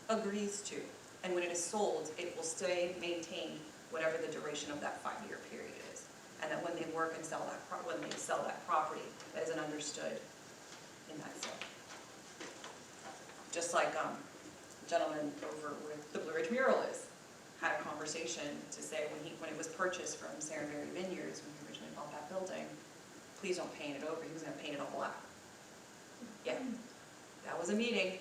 agrees to. And when it is sold, it will stay maintained whatever the duration of that 5-year period is. And that when they work and sell that, when they sell that property, that isn't understood in that sale. Just like the gentleman over with the Blue Ridge mural had a conversation to say when it was purchased from Sarenberry Vineyards, when he originally bought that building, please don't paint it over, he was gonna paint it all black. Yeah, that was a meeting.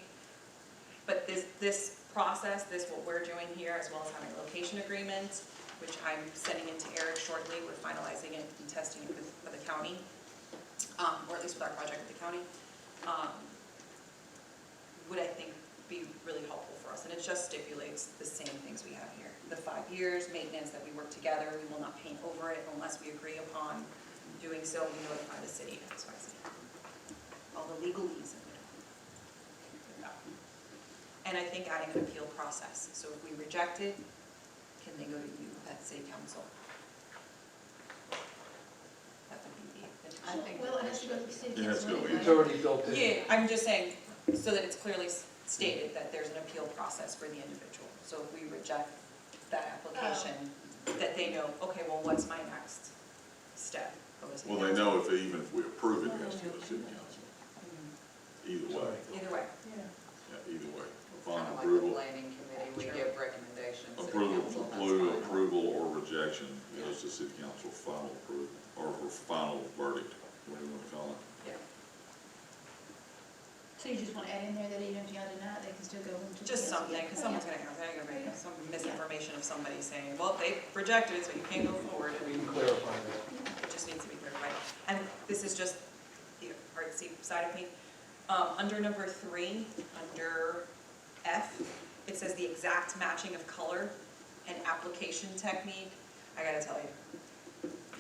But this process, what we're doing here, as well as having a location agreement, which I'm sending in to Eric shortly, we're finalizing it and testing it with the county, or at least with our project with the county, would I think be really helpful for us. And it just stipulates the same things we have here. The 5 years, maintenance, that we work together, we will not paint over it unless we agree upon doing so, we notify the city, XYZ. All the legalese of it. And I think adding an appeal process. So if we reject it, can they go to you at city council? That would be the, I think. Well, it has to go to the city Yeah, it's council. gonna be- It's already built in. yeah, I'm just saying, so that it's clearly stated that there's an appeal process for the individual. So if we reject that application, that they know, okay, well, what's my next step? Well, they know even if we approve it, it has to go to city council. Either way. Either way. Yeah, either way. Kind Final of like the approval, planning committee, we give recommendations. to the approval, council, that's fine. approval or rejection goes to city council, final approval, or for final verdict, what do you want to call it? Yeah. So you just want to add in there that even if y'all deny it, they can still go into. Just the council? something, because someone's gonna have, they're gonna make some misinformation of somebody saying, well, they rejected it, so you can't go forward. We can clarify that. It just needs to be clarified. And this is just the artsy side of me. Under number 3, under F, it says the exact matching of color and application technique. I gotta tell you,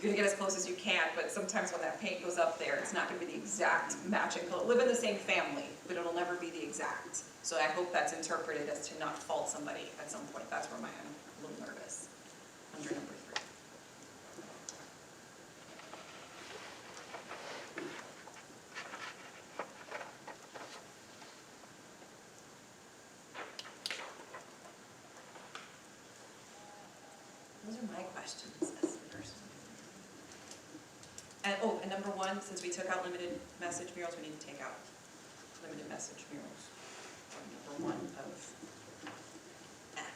you're gonna get as close as you can, but sometimes when that paint goes up there, it's not gonna be the exact matching color. Live in the same family, but it'll never be the exact. So I hope that's interpreted as to not fault somebody at some point. That's where I'm a little nervous, under number 3. Those are my questions as the person. And number 1, since we took out limited message murals, we need to take out limited message murals. Number 1 of F.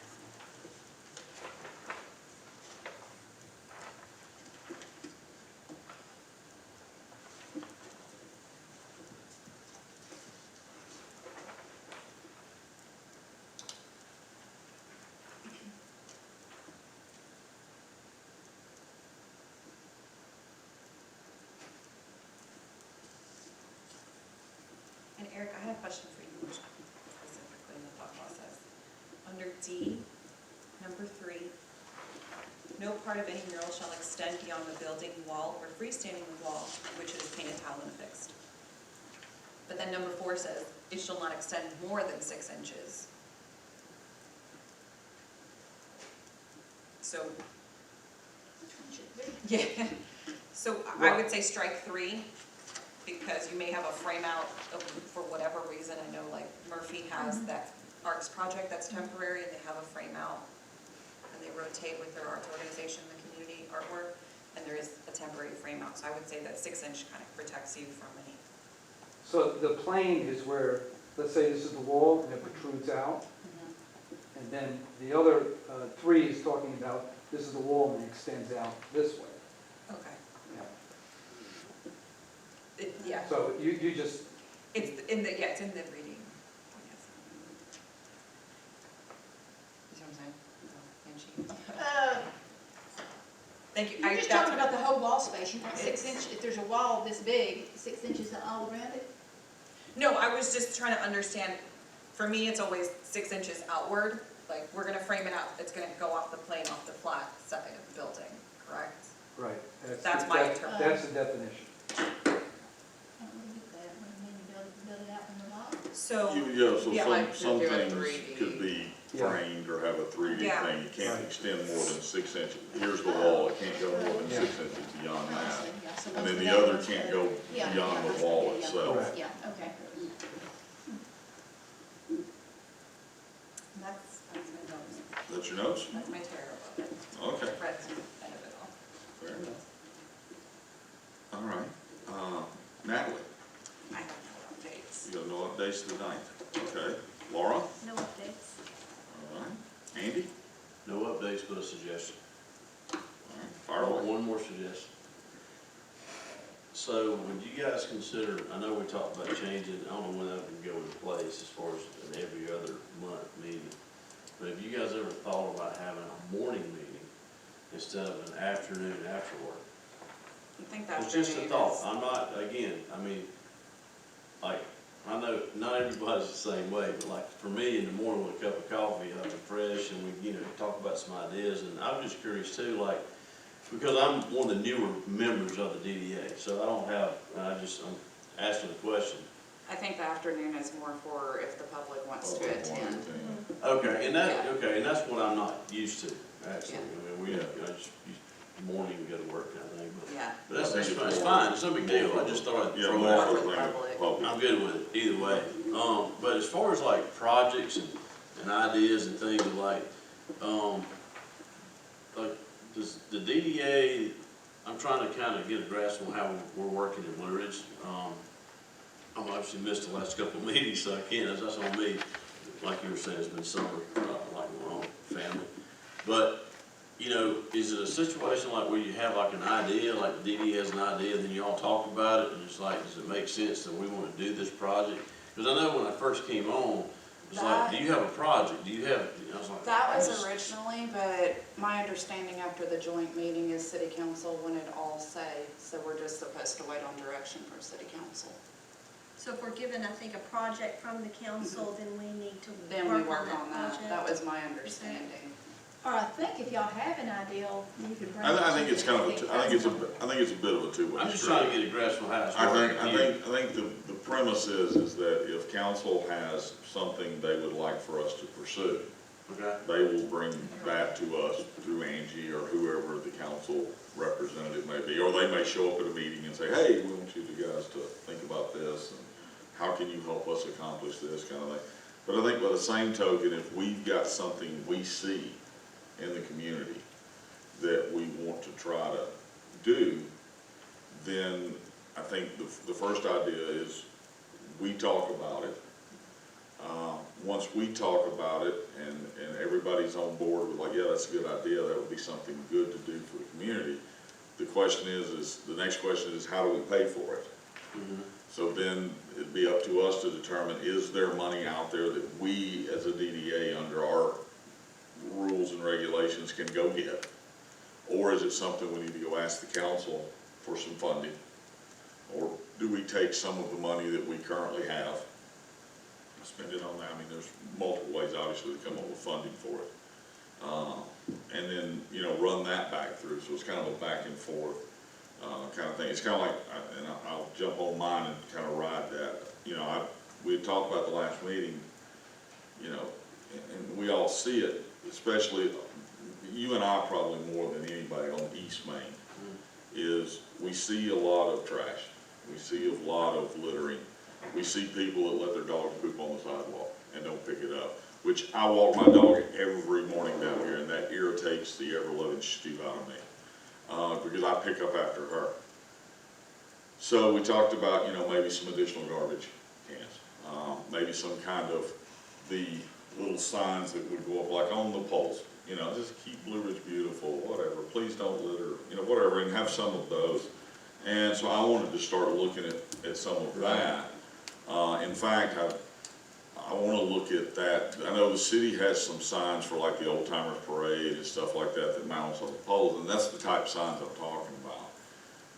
And Eric, I had a question for you specifically in the thought process. Under D, number 3, no part of any mural shall extend beyond the building wall or freestanding wall which is painted, tiled, and affixed. But then number 4 says, it shall not extend more than 6 inches. So, yeah, so I would say strike 3. Because you may have a frame out for whatever reason. I know like Murphy has that arts project that's temporary and they have a frame out and they rotate with their arts organization, the community artwork, and there is a temporary frame out. So I would say that 6-inch kind of protects you from any. So the plane is where, let's say this is the wall and it protrudes out. And then the other 3 is talking about this is the wall and it extends out this way. Okay. Yeah. Yeah, So you just, it's in the reading. Yes. You see what I'm saying? Thank you. You're just talking about the whole wall space. You want 6 inch, if there's a wall this big, 6 inches all around it? No, I was just trying to understand, for me, it's always 6 inches outward. Like, we're gonna frame it out, it's gonna go off the plane, off the flat side of the building, correct? right. That's my interpretation. That's the definition. I don't really get that. What do you mean, you build it out from the wall? So, Yeah, like some to do a things 3D. could be Yeah. framed or have a 3D Yeah. thing. You can't Right. extend more than 6 inches. Here's the wall, it can't go more than Yeah. 6 inches beyond Oh, I that. see. Yeah, so And most then of the that other one's can't the- go yeah, beyond yeah, the wall yeah, itself. Correct. Yeah, okay. That's my nose. That's your notes? That's my terrible. Okay, Fred's kind of it all. fair enough. All right, Natalie, I have no updates. you have no updates tonight? Okay, Laura? All No updates. right, Andy? No updates, but a suggestion. All right, fire away. One more suggestion. So would you guys consider, I know we talked about changing, I don't know when that would go into place as far as an every other month meeting. But have you guys ever thought about having a morning meeting instead of an afternoon after work? I think that's. It's just a thought. I'm not, again, I mean, like, I know not everybody's the same way, but like for me in the morning with a cup of coffee, I'll be fresh and we, talk about some ideas. And I'm just curious too, like, because I'm one of the newer members of the DDA, so I don't have, I'm asking a question. I think the afternoon is more for if the public wants to attend. Okay, and that's what I'm not used to, actually. Yeah. I mean, morning, we go to work kind of thing, Yeah. but that's fine, it's fine, it's no big deal. I just thought I'd Yeah, throw more that for out. the public. I'm good with it, either way. But as far as like projects and ideas and things like does the DDA, I'm trying to kind of get a grasp on how we're working in Blue Ridge. I've obviously missed the last couple of meetings, so I can't, that's on me. Like you were saying, it's been summer, like my own family. But, is it a situation like where you have like an idea, like the DDA has an idea, then you all talk about it, and it's like, does it make sense that we want to do this project? Because I know when I first came on, it's like, do you have a project? Do you have, I was like. That was originally, but my understanding after the joint meeting is city council wanted all say, so we're just supposed to wait on direction from city council. So if we're given, I think, a project from the council, then we need to Then we work work on on that that. project. That was my understanding. Or I think if y'all have an ideal, you could bring. I think it it's to kind of, the I think it's a council. bit of a two-way I'm just street. trying to get a grasp on how it's I working. think the premise is that if council has something they would like for us to pursue, Okay. they will bring that to us through Angie or whoever the council representative may be. Or they may show up at a meeting and say, hey, we want you guys to think about this, and how can you help us accomplish this kind of thing. But I think by the same token, if we've got something we see in the community that we want to try to do, then I think the first idea is we talk about it. Once we talk about it and everybody's on board with like, yeah, that's a good idea, that would be something good to do for the community. The question is the next question is how do we pay for it? Mm-hmm. So then it'd be up to us to determine, is there money out there that we as a DDA under our rules and regulations can go get? Or is it something we need to go ask the council for some funding? Or do we take some of the money that we currently have, spend it on that? I mean, there's multiple ways obviously to come up with funding for it. And then, run that back through. So it's kind of a back and forth kind of thing. It's kind of like, and I'll jump on mine and kind of ride that. We had talked about the last meeting, and we all see it, especially you and I probably more than anybody on East Main, is we see a lot of trash. We see a lot of littering. We see people that let their dogs poop on the sidewalk and don't pick it up, which I walk my dog every morning down here, and that irritates the ever-loving stew out of me, because I pick up after her. So we talked about, maybe some additional garbage cans, maybe some kind of the little signs that would go up like on the poles, just keep Blue Ridge beautiful, whatever, please don't litter, whatever, and have some of those. And so I wanted to start looking at some of that. In fact, I want to look at that. I know the city has some signs for like the Old Timers Parade and stuff like that mounts on the poles, and that's the type of signs I'm talking about.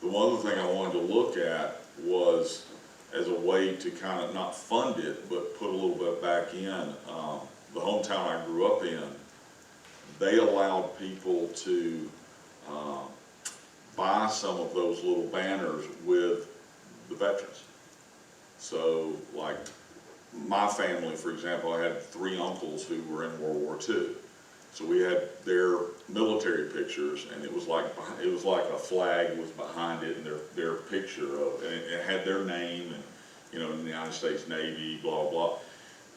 The one other thing I wanted to look at was as a way to kind of not fund it, but put a little bit back in. The hometown I grew up in, they allowed people to buy some of those little banners with the veterans. So like my family, for example, I had 3 uncles who were in World War II. So we had their military pictures, and it was like a flag was behind it, and their picture of, and it had their name, and in the United States Navy, blah blah.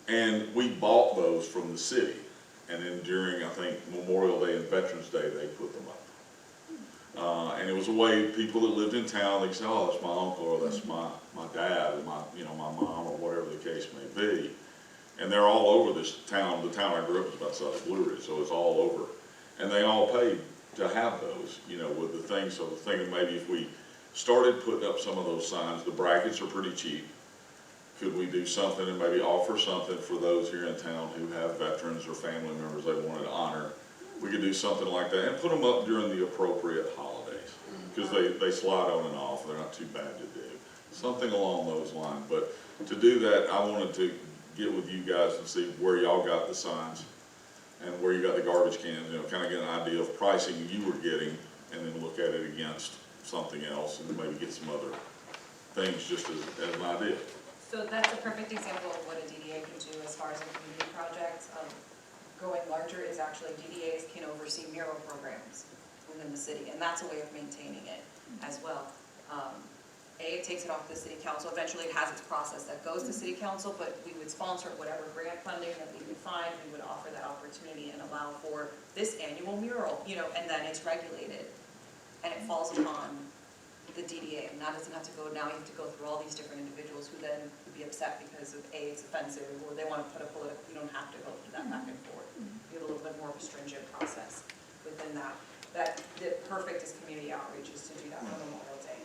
And we bought those from the city, and then during, I think, Memorial Day and Veterans Day, they put them up. And it was a way people that lived in town, they could say, oh, that's my uncle, or that's my dad, or my mom, or whatever the case may be. And they're all over this town. The town I grew up is about south of Blue Ridge, so it's all over. And they all paid to have those, with the things. So the thinking maybe if we started putting up some of those signs, the brackets are pretty cheap. Could we do something and maybe offer something for those here in town who have veterans or family members they wanted to honor? We could do something like that and put them up during the appropriate holidays, because they slide on and off. They're not too bad to do. Something along those lines. But to do that, I wanted to get with you guys and see where y'all got the signs and where you got the garbage cans, kind of get an idea of pricing you were getting, and then look at it against something else and maybe get some other things just as an idea. So that's a perfect example of what a DDA can do as far as a community project. Going larger is actually DDAs can oversee mural programs within the city, and that's a way of maintaining it as well. It takes it off to the city council. Eventually it has its process that goes to city council, but we would sponsor whatever grant funding that we could find. We would offer that opportunity and allow for this annual mural, and then it's regulated. And it falls upon the DDA, and that doesn't have to go, now you have to go through all these different individuals who then would be upset because of it's offensive, or they want to put a political, you don't have to go through that back and forth. You have a little bit more of a stringent process within that. The perfect is community outreach, is to do that for Memorial Day.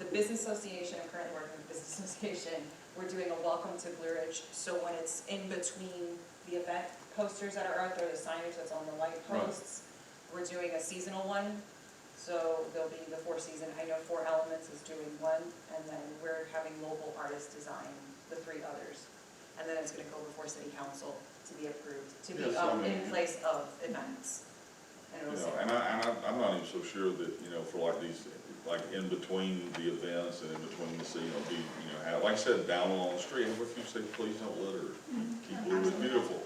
The Business Association, I'm currently working with the Business Association, we're doing a welcome to Blue Ridge, so when it's in between the event posters that are out there, the signage that's on the light posts, we're doing a seasonal one. So there'll be the 4 season, I know 4 Elements is doing one, and then we're having local artists design the 3 others. And then it's gonna go before city council to be approved, to be in place of events. And it'll say. I'm not even so sure that, for like these, like in between the events and in between the scene, have, like I said, down along the street, and if you say, please don't litter, keep Blue Ridge beautiful.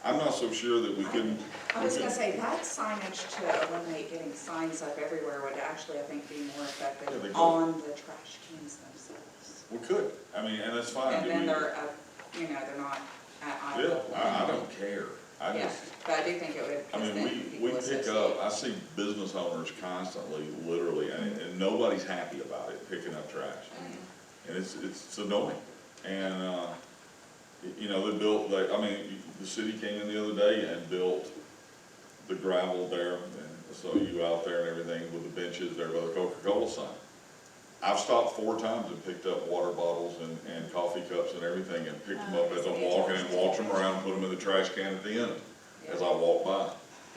I'm not so sure that we can. I was gonna say, that signage to eliminate getting signs up everywhere would actually, I think, be more effective on the trash cans themselves. We could, and that's fine. And then they're up, they're not at eye Yeah, level. I don't care. Yeah, but I do think it would, because then people We pick associate. up, I see business owners constantly, literally, and nobody's happy about it, picking up trash. And it's annoying. And, the city came in the other day and built the gravel there, and so you out there and everything with the benches there by the Coca-Cola sign. I've stopped 4 times and picked up water bottles and coffee cups and everything, and picked them up as I'm walking and walked them around, put them in the trash can at the end as I walk by.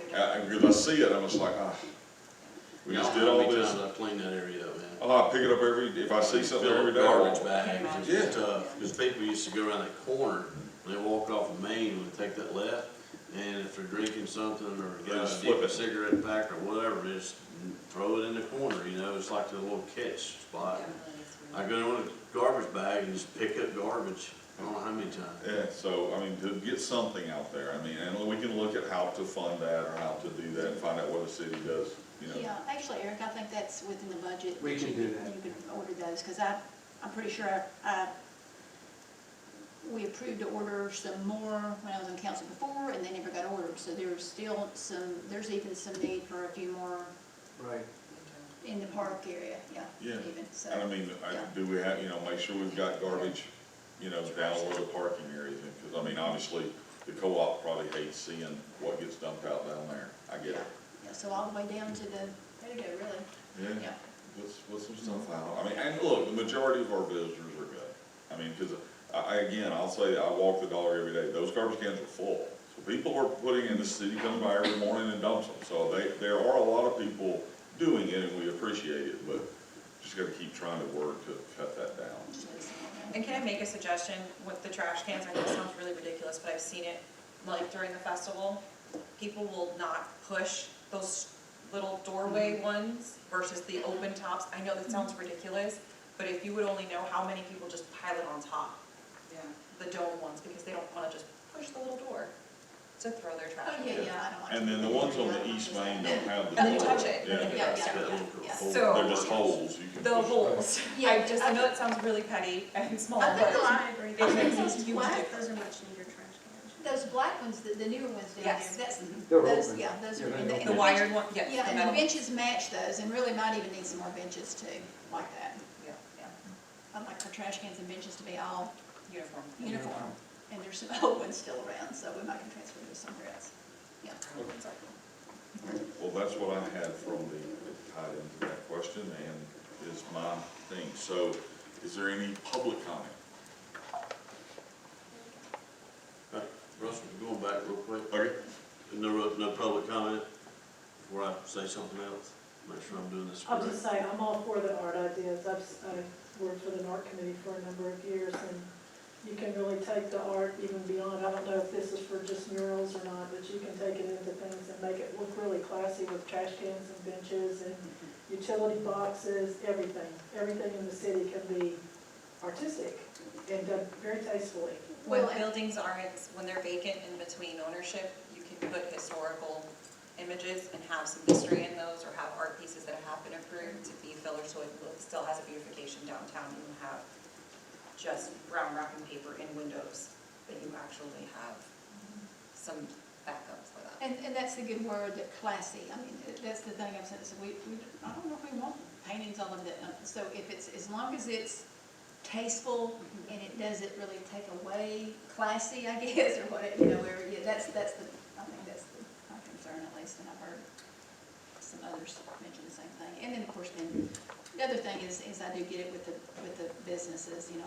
Because I see it, I'm just like, we just did all this. I clean that area up, man. Oh, I pick it up if I see something every day. Garbage bags, it's tough, because people used to go around that corner, and they walk off of Main and take that left, and if they're drinking something, or got just a flip dip it. a cigarette pack or whatever, just throw it in the corner, it's like the little catch spot. I go in with a garbage bag and just pick up garbage, I don't know how many times. Yeah, so, to get something out there, and we can look at how to fund that, or how to do that, and find out what the city does, Yeah, actually, Eric, I think that's within the budget. We can do that. You can order those, because I'm pretty sure we approved to order some more when I was on council before, and they never got ordered, so there's even some need for a few more Right. in the park area, Yeah, even, so. and yeah. do we have, make sure we've got garbage, down where the parking areas, because, obviously, the co-op probably hates seeing what gets dumped out down there, I get it. Yeah, so all the way down to the, there you go, really, Yeah, yeah. put some stuff out. And look, the majority of our visitors are good. Because I'll say, I walk the dog every day, those garbage cans are full. So people are putting in, the city comes by every morning and dumps them. So there are a lot of people doing it, and we appreciate it, but just gotta keep trying to work to cut that down. And can I make a suggestion with the trash cans? I know it sounds really ridiculous, but I've seen it, like during the festival, people will not push those little doorway ones versus the open tops. I know that sounds ridiculous, but if you would only know how many people just pile it on top, Yeah. the dome ones, because they don't wanna just push the little door. to throw their trash. Oh, yeah, I don't like. And then the ones on the east main don't have the. And they door. touch it. Yeah. Yeah, It's got yeah, little yeah. hole. So- They're just holes, you can. The just- holes. Yeah, I know it sounds really petty and small, I think but I agree. it makes a those huge black- difference. Those are much neater trash cans. Those black ones, the newer ones down there, Yes. that's, They're those, open. yeah, those Yeah, are. they're and open. The wired one, yes, Yeah, the and the metal. benches match those, and really might even need some more benches too, like that. Yeah, yeah, I'd like our trash cans and benches to be all uniform. uniform, and there's some old ones still around, so we might can transfer those somewhere else. Yeah. Well, that's what I had from the, tied into that question and is my thing. So is there any public comment? Russell, going back real quick, Okay. no public comment before I say something else? Make sure I'm doing this I'll correct. just say, I'm all for the art ideas. I've worked with an art committee for a number of years, and you can really take the art even beyond. I don't know if this is for just murals or not, but you can take it into things and make it look really classy with trash cans and benches and utility boxes, everything. Everything in the city can be artistic and done very tastefully. When Well, and- buildings aren't, when they're vacant in between ownership, you can put historical images and have some history in those, or have art pieces that have been approved to be fillers, so it still has a beautification downtown. You have just brown wrapping paper in windows, that you actually have some backup for that. And that's the good word, that classy. I mean, that's the thing I've said, so I don't know if we want paintings all of that. So if it's, as long as it's tasteful and it doesn't really take away classy, I guess, or whatever, you know, where, yeah, that's the, I think that's my concern at least, and I've heard some others mention the same thing. And then, of course, then, the other thing is I do get it with the businesses, you know,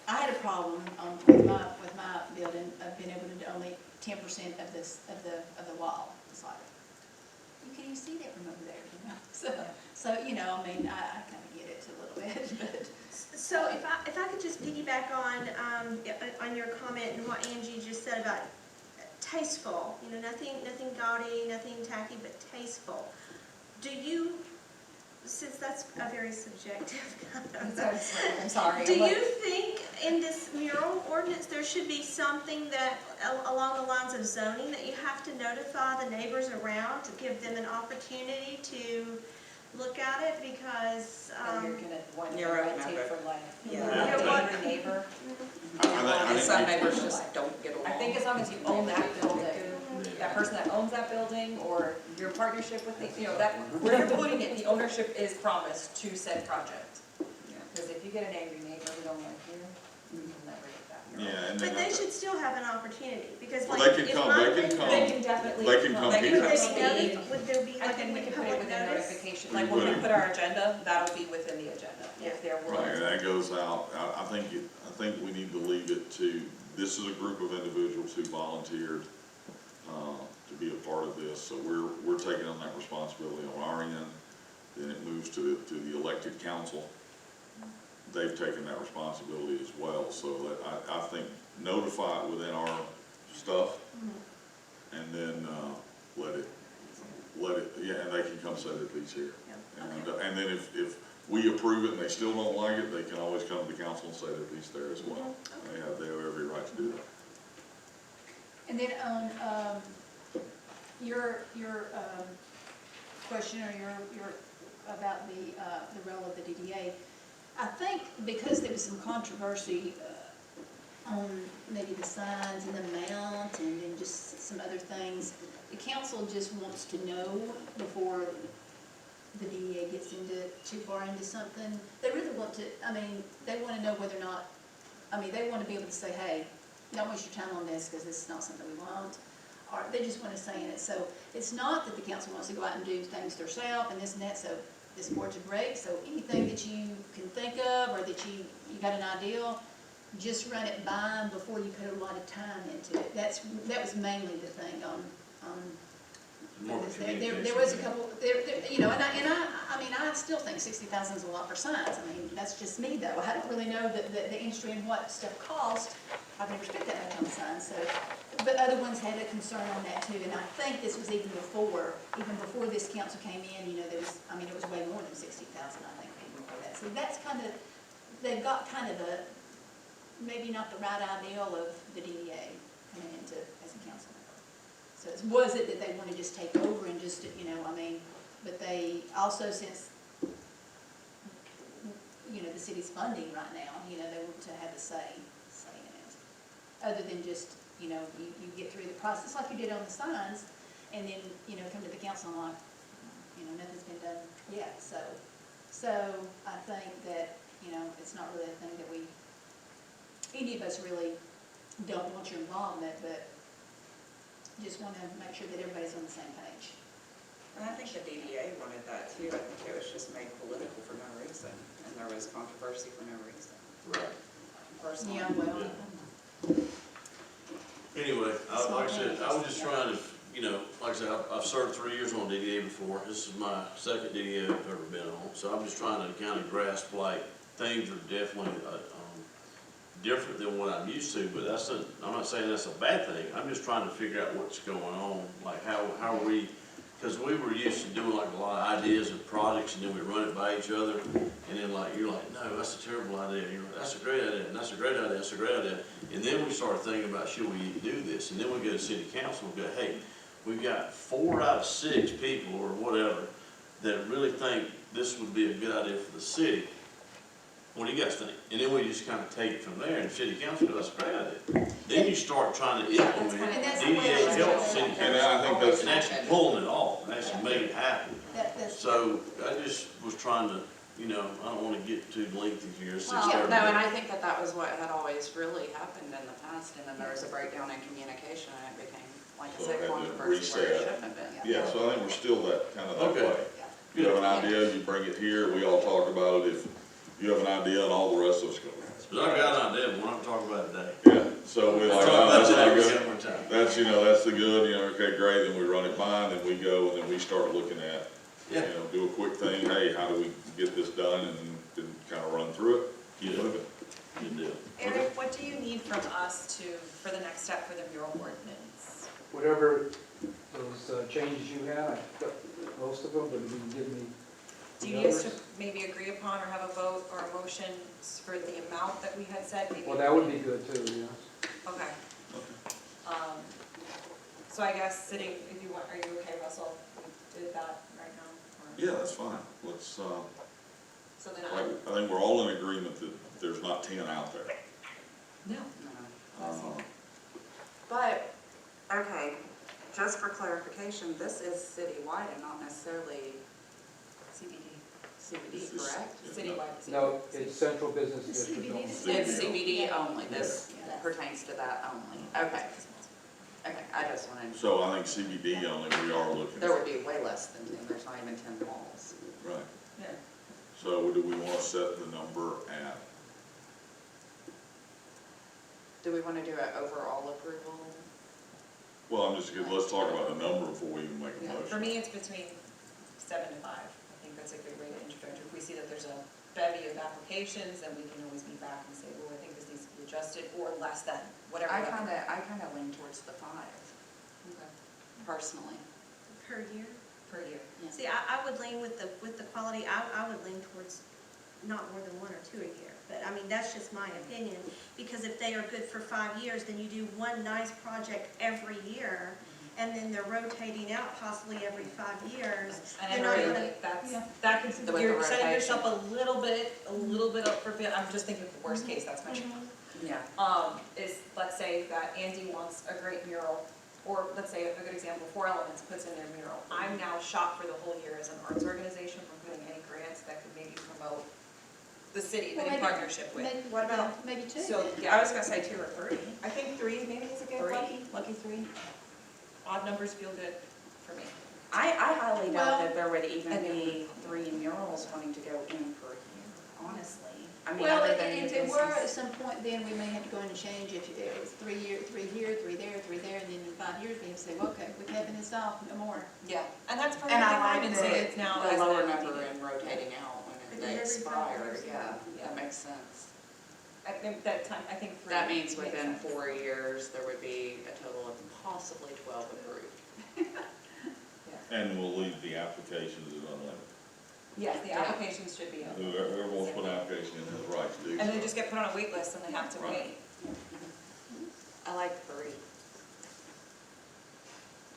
I had a problem with my building of being able to do only 10% of the wall. It's like, can you see that from over there, you know? So, you know, I mean, I kind of get it a little bit, but. So if I could just piggyback on your comment and what Angie just said about tasteful, you know, nothing gaudy, nothing tacky, but tasteful. Do you, since that's a very subjective kind of. I'm sorry. Do you think in this mural ordinance, there should be something that, along the lines of zoning, that you have to notify the neighbors around to give them an opportunity to look at it, because, You're gonna want You're to right, rotate Margaret. for life. Yeah. Neighbor, neighbor. And some I think neighbors just don't get along. I think as long as you own that building, that person that owns that building, or your partnership with the, you know, that, where you're putting it, the ownership is promised to said project. Because if you get an angry neighbor who don't like you, you'll never get that. Yeah, and but then, they should still have an opportunity, because Well, like, they can if come- my they can thing- come. They can definitely. They can come they here. Would they be speed. notified, would there be I like think we a can put it public within notice? notification, We like when we would. put our agenda, that'll be within the agenda, if they're willing right, and to. that goes out, I think we need to leave it to, this is a group of individuals who volunteered, to be a part of this, so we're taking on that responsibility on our end, then it moves to the elected council. They've taken that responsibility as well, so that, I think, notify it within our stuff, and then, let it, yeah, and they can come say that these here. And then if we approve it and they still don't like it, they can always come to the council and say that these there as well. They have every right to do that. And then on, your question, or your, about the role of the DDA, I think because there was some controversy on maybe the signs and the mount and then just some other things, the council just wants to know before the DDA gets too far into something. They really want to, I mean, they want to know whether or not, I mean, they want to be able to say, hey, don't waste your time on this because this is not something we want. Or they just want to say in it. So it's not that the council wants to go out and do things themselves and this and that, so this board's a break. So anything that you can think of or that you got an idea, just run it by them before you put a lot of time into it. That was mainly the thing on More of a there was a couple, you know, and I mean, I still think 60,000 is a lot for signs. I mean, that's just me though. I don't really know the industry and what stuff costs. I've never spent that much on signs, so. But other ones had a concern on that too, and I think this was even before this council came in, you know, there was, I mean, it was way more than 60,000, I think, even before that. So that's kind of, they've got kind of maybe not the right ideal of the DDA coming into as a council member. So was it that they want to just take over and just, I mean, but they also, since, the city's funding right now, they want to have a say in it. Other than just, you get through the process like you did on the signs, and then, come to the council and like, nothing's been done yet. So I think that, it's not really a thing that any of us really don't want your involvement, but just want to make sure that everybody's on the same page. And I think the DDA wanted that too. I think it was just made political for no reason, and there was controversy for no reason. Right. Personally. Yeah, well, Anyway, like I said, I was just trying to, like I said, I've served 3 years on DDA before. This is my second DDA I've ever been on. So I'm just trying to kind of grasp, like, things are definitely different than what I'm used to, but I'm not saying that's a bad thing. I'm just trying to figure out what's going on, like how are we, because we were used to doing like a lot of ideas and projects, and then we run it by each other, and then like, you're like, no, that's a terrible idea, and you're like, that's a great idea, and that's a great idea, that's a great idea. And then we start thinking about, should we do this? And then we go to city council and go, hey, we've got 4 out of 6 people or whatever that really think this would be a good idea for the city. What do you guys think? And then we just kind of take it from there, and city council goes, that's a great idea. Then you start trying to implement it. And that's the way DDA I helps was city doing it. And I think that's, and actually pulling it off, and actually making it happen. That's. So I just was trying to, I don't want to get too lengthy here. Since Well, they're- no, and I think that was what had always really happened in the past, and then there was a breakdown in communication, and it became, like I So it said, had to controversy where it reset. shouldn't have been. yeah, so I think we're still that, kind of that Okay. way. You have an idea, you bring it here, we all talk about it. If you have an idea, and all the rest of us go, But I've got an idea, but we're not talking about it today. yeah, so we We'll like, talk oh, about that's it not later, good. one time. That's, that's the good, okay, great, then we run it by, and then we go, and then we start looking at, Yeah. do a quick thing, hey, how do we get this done, and then kind of run through it, keep Yeah. moving. Good deal. Eric, what do you need from us for the next step for the mural ordinance? Whatever those changes you had, I've got most of them, but if you can give me Do the you need us to numbers. maybe agree upon or have a vote or a motion for the amount that we had said? Maybe. Well, that would be good too, yes. Okay. So I guess sitting, if you want, are you okay, Russell? We did that right now? Or- Yeah, that's fine, let's, So then I think we're all in agreement that there's not 10 out there. No. No. But, okay, just for clarification, this is citywide and not necessarily CBD. CBD, This is- correct? Citywide. No, it's central business The district CBD only. It's CBD only, this Yeah. pertains to that only. Okay, I just wanted, So I think CBD only, we are looking. there would be way less than 10, there's not even 10 malls. Right, Yeah. so do we want to set the number at, Do we want to do an overall approval? well, I'm just, let's talk about the number before we even make a Yeah, motion. For me, it's between 7 to 5. I think that's a good way to introduce. If we see that there's a bevy of applications, then we can always be back and say, well, I think this needs to be adjusted, or less than, whatever. I kind of lean towards the 5, personally. Per year? Per year. Yeah. See, I would lean with the quality, I would lean towards not more than 1 or 2 a year. But I mean, that's just my opinion, because if they are good for 5 years, then you do one nice project every year, and then they're rotating out possibly every 5 years. And You're not I agree, gonna- that's, Yeah. that With could, the you're setting rotation. yourself a little bit up for, I'm just thinking the worst case, that's my Yeah. is, let's say that Andy wants a great mural, or let's say a good example, 4 Elements puts in their mural. I'm now shot for the whole year as an arts organization from putting any grants that could maybe promote the city that Well, in maybe- partnership with. Maybe, What about- maybe 2. So, I yeah, was gonna say 2 or 3. I think 3 maybe is a good, 3. lucky 3. Odd numbers feel good for me. I highly doubt Well, that there would even and- be 3 murals wanting to go in per year, honestly. I mean, Well, other than if new it were at business. some point, then we may have to go in and change if it was 3 here, 3 there, 3 there, and then in 5 years, we have to say, well, okay, we're capping this off, no more. Yeah, and that's perfectly And I fine like and say it's now as the lower an number LTD. and rotating out when And they then every 5 expire, years, yeah, yeah. that makes sense. I think that time, I think 3. That means makes within sense. 4 years, there would be a total of possibly 12 approved. And we'll leave the applications as unlimited. Yes, the Yeah. applications should be up. Whoever wants to put an application in has the right to do so. And they just get put on a wait list and they have to Right. wait. I like 3.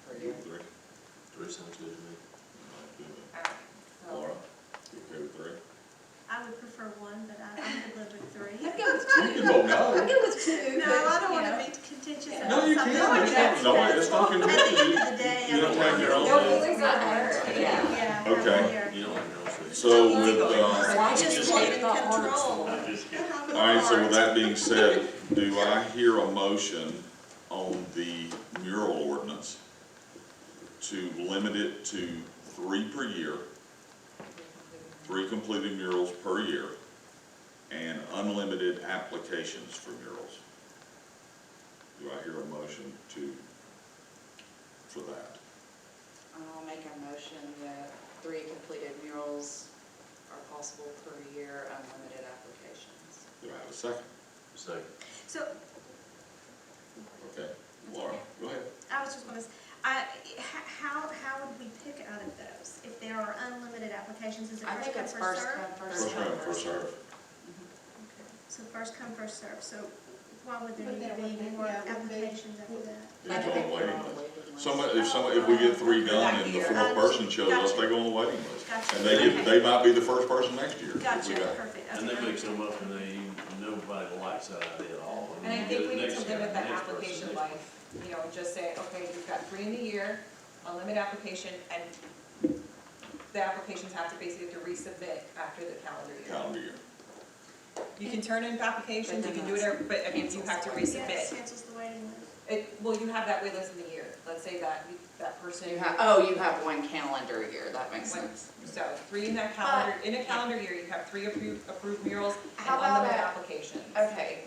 Per year. Three. Three sounds good to me. Alright, so- Laura, you okay with 3? I would prefer 1, but I could live with 3. I'd go with You can vote I'd no. go with 2. No, but, I don't you want know. to be contentious Yeah. about No, you something. can't. That's No, it's not because contentious. At the end of the day, You don't have your own No say. feelings are hurt. Yeah. Okay. You don't have your own say. So Easy with, going. I just just want hate the hard control. school. I'm just kidding. all right, so with that being said, do I hear a motion on the mural ordinance to limit it to 3 per year, 3 completed murals per year, and unlimited applications for murals? Do I hear a motion for that? I'll make a motion that 3 completed murals are possible per year, unlimited applications. Do I have a second? Second. So, Okay, Laura, go ahead. I was just going to, how would we pick out of those? If there are unlimited applications, is it I first think come, it's first first served? come, First come, first serve. Okay. So first come, first served. So why would there But need to that be would be- more yeah, would be- applications after that? They go on the waiting list. List. If we get 3 done and the That 4th year. person shows up, Gotcha. they go on the waiting list. Gotcha. And they might be the first person next year. if we Gotcha, got- perfect. And they Okay. mix them up and nobody likes that idea at all. And I You think get we the need to next guy, limit the that next person, application next life, you know, just say, okay, you've got 3 in the year, unlimited application, and the applications have to basically resubmit after the calendar year. Calendar year. You can turn in applications, you can do whatever, but I mean, you have to Yeah, it resubmit. cancels the waiting list. Well, you have that wait list in the year, let's say that, that person. You have 1 calendar year, that makes sense. So 3 in that calendar, in a calendar year, you have 3 approved murals and How about unlimited a- applications. Okay,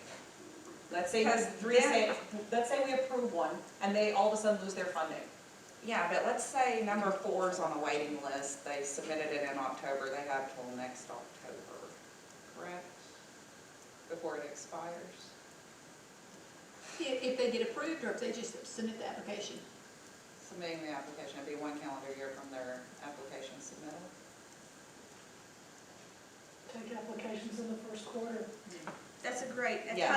Let's say there's 3, let's say we approve one, and they all of a sudden lose their funding. yeah, but let's say number 4 is on the waiting list, they submitted it in October, they have till next October, correct? Before it expires. If they get approved, or if they just submit the application. Submitting the application, it'd be 1 calendar year from their application submittal. Take applications in the first quarter. That's a great, a Yeah.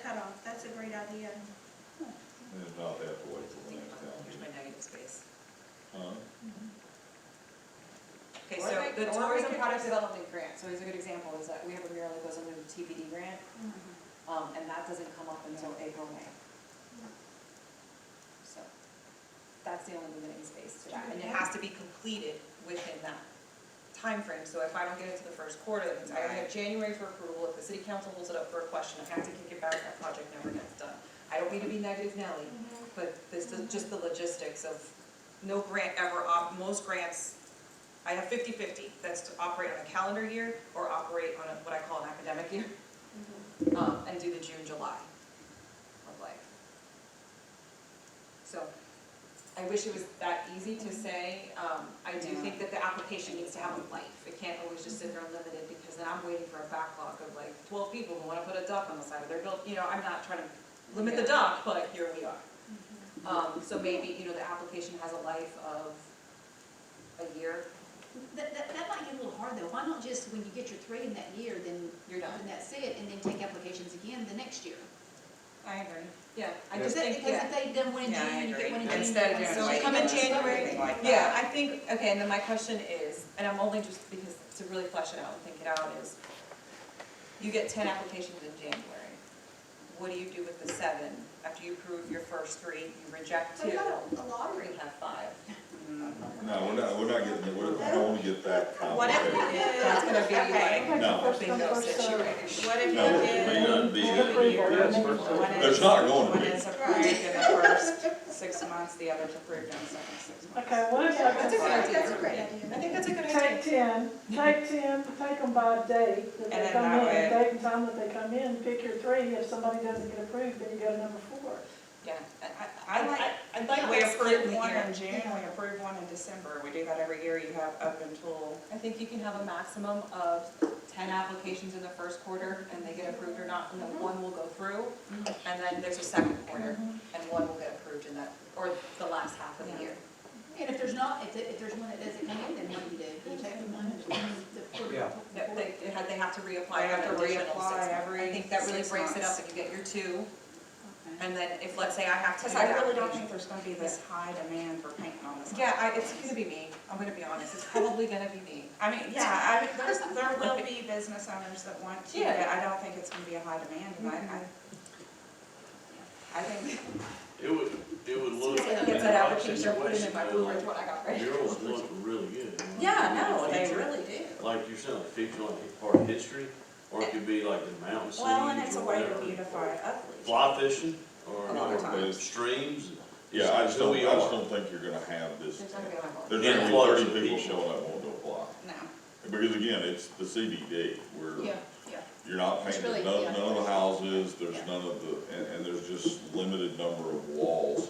cutoff, that's a great idea. And it's not that way till the next calendar Here's my year. negative space. Huh? Okay, Or so they- the or we tourism could product just- development grant, so here's a good example, is that we have a mural that goes under the TBD grant, and that doesn't come up until April, May. So, that's the only limiting space to that, and it has to be completed within that time frame. So if I don't get it to the first quarter, that means I only have January for approval, if the city council holds it up for a question, I have to kick it back, that project never gets done. I don't mean to be negative Nelly, but this is just the logistics of no grant ever, most grants, I have 50-50, that's to operate on a calendar year or operate on what I call an academic year, and do the June, July of life. So, I wish it was that easy to say, I do Yeah. think that the application needs to have a life. It can't always just sit there unlimited, because then I'm waiting for a backlog of like 12 people who wanna put a duck on the side of their building, you know, I'm not trying to limit the duck, but here we are. So maybe, you know, the application has a life of a year, That might get a little hard though. Why not just, when you get your 3 in that year, then you're done. then that's it, and then take applications again the next year? I agree. Yeah, I Yeah. just Because think, if they done one in Yeah, I June, you get agree. one in June. Instead of you get doing one waiting come in lists and January. everything like Yeah, that. I think, okay, and then my question is, and I'm only just because to really flesh it out and think it out is, you get 10 applications in January. What do you do with the 7? After you approve your first 3, you reject 2, What about a you lottery? have 5. No, we're not getting, we don't want to get that What if complicated. we did? That's gonna be Okay. like No. a First come, bingo first served. situation. What if No, you It may do not be. Yes, first time. one There's is, not going to one be. is approved in the first 6 months, the other's approved in the second 6 months? Okay, what if That's a I good could idea. That's a great idea. I think that's a good take idea. 10, take them by date that And they then come that in, way- date and time that they come in, pick your 3. If somebody doesn't get approved, then you go to number 4. Yeah, I'd like We that split in approved the one year. in June, we approved one in December, we do that every year, you have up until, I think you can have a maximum of 10 applications in the first quarter, and they get approved or not, and then one will go through, and then there's a second quarter, and one will get approved in that, or the last half of the year. And if there's not, if there's one that doesn't come in, then what do you do? Do you take the one, Yeah. They have to reapply They have for an to additional 6 reapply months. every I think that really 6 breaks it up, months. and you get your 2, Okay. and then if, let's say I have to do Because I that really don't application- think there's gonna be this high demand for painting on this. Yeah, it's gonna be me, I'm gonna be honest, it's probably gonna be me. I mean, yeah, there will be business owners that want to, Yeah. but I don't think it's gonna be a high demand, and I think, It would look. Gets that application, put it in my situation, Uber, is what I got ready. Murals look really good. yeah, no, they Feature- really do. Like you're saying, like feature like part of history, or it could be like the mountain scenes Well, and it's a or way to whatever. beautify ugly. Fly fishing, or A lot of times. streams. Yeah, I just Who don't, we I just are. don't think you're gonna have this, There's gonna be a lot. there's Yeah, gonna be floods 30 of people people. showing up wanting to apply. No. Because again, it's the CBD, where Yeah, yeah. you're not It's painting, really- yeah. none of the houses, there's Yeah. none of the, and there's just limited number of walls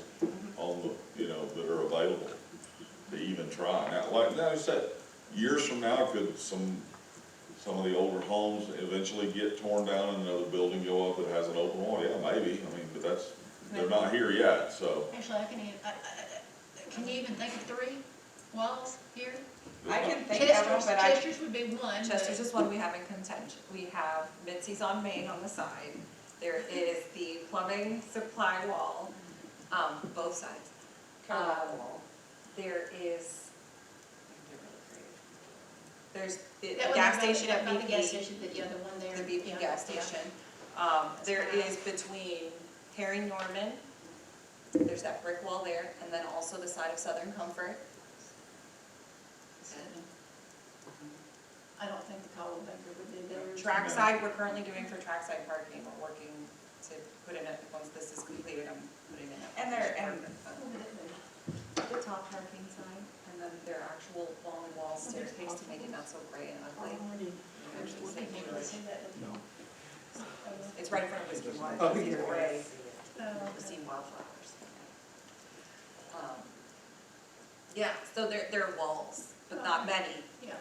on the, that are available to even try. Now, like I said, years from now, could some of the older homes eventually get torn down and another building go up that has an open wall? Yeah, maybe, I mean, but they're not here yet, so. Actually, can you even think of 3 walls here? I can think of them, Chester's, but I, Chester's would be one. but- Chester's is one we have in contention. We have Mitzi's on Main on the side. There is the plumbing supply wall, both sides. There is, there's the That one gas right- station at not the gas BP, station, but the other one there. the BP Yeah, gas yeah. station. There is between Harry Norman, there's that brick wall there, and then also the side of Southern Comfort. I don't think the Caldwell Banker would do theirs. Trackside, we're currently doing for trackside parking, we're working to put in it, once this is completed, I'm putting in it. And they're- and- What would it be? The top parking side, and then their actual long wall staircase to make it not so gray and ugly. Actually say Maybe wood. they say that. It's right in front of Whiskey Water, Oh, it's yeah. gray, Oh, I've seen wildflowers. Yeah, so there are walls, but not many. yeah.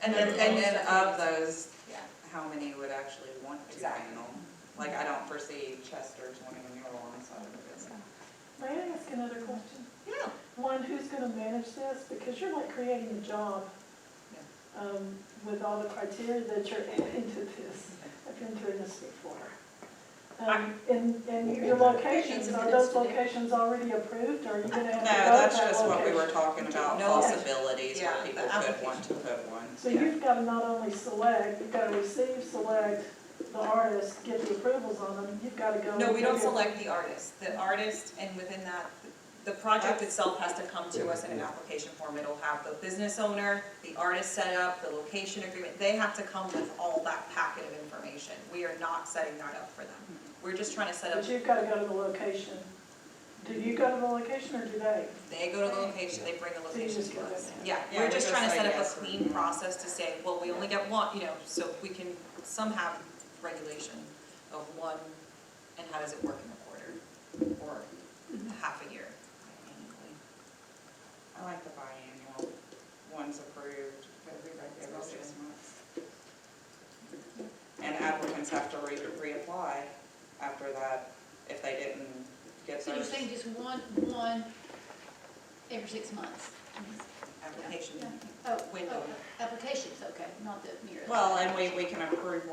And and then then of those, Yeah. how many would actually want to Exactly. paint them? Like, I don't foresee Chester's wanting a mural on the side of it. May I ask another question? Yeah. One, who's gonna manage this? Because you're like creating a job, with all the criteria that you're adding to this. I've been through this before. And your locations, are those locations already approved, or are you No, gonna have to go to that's that just what we were location? talking about, No. possibilities Yeah, where people the could want to put one. So you've gotta not only select, you've gotta receive, select the artist, get the approvals on them, you've gotta go. No, we don't and get- select the artist. The artist, and within that, the project itself has to come to us in an application form. It'll have the business owner, the artist set up, the location agreement. They have to come with all that packet of information. We are not setting that up for them. We're just trying to set up, But you've gotta go to the location. Do you go to the location, or do they? they go to the location, they bring the So you location just to go us. there. Yeah, Yeah, we're we just just trying to say set up yes a or clean no. process to say, well, we only get one, so we can, some have regulation of one, and how does it work in a quarter, or half a year, annually. I like the biannual, one's approved every 6 months. And applicants have to reapply after that, if they didn't get So you're those. saying just one every 6 months? Application Oh, window. applications, okay, not the mirror. Well, and we can approve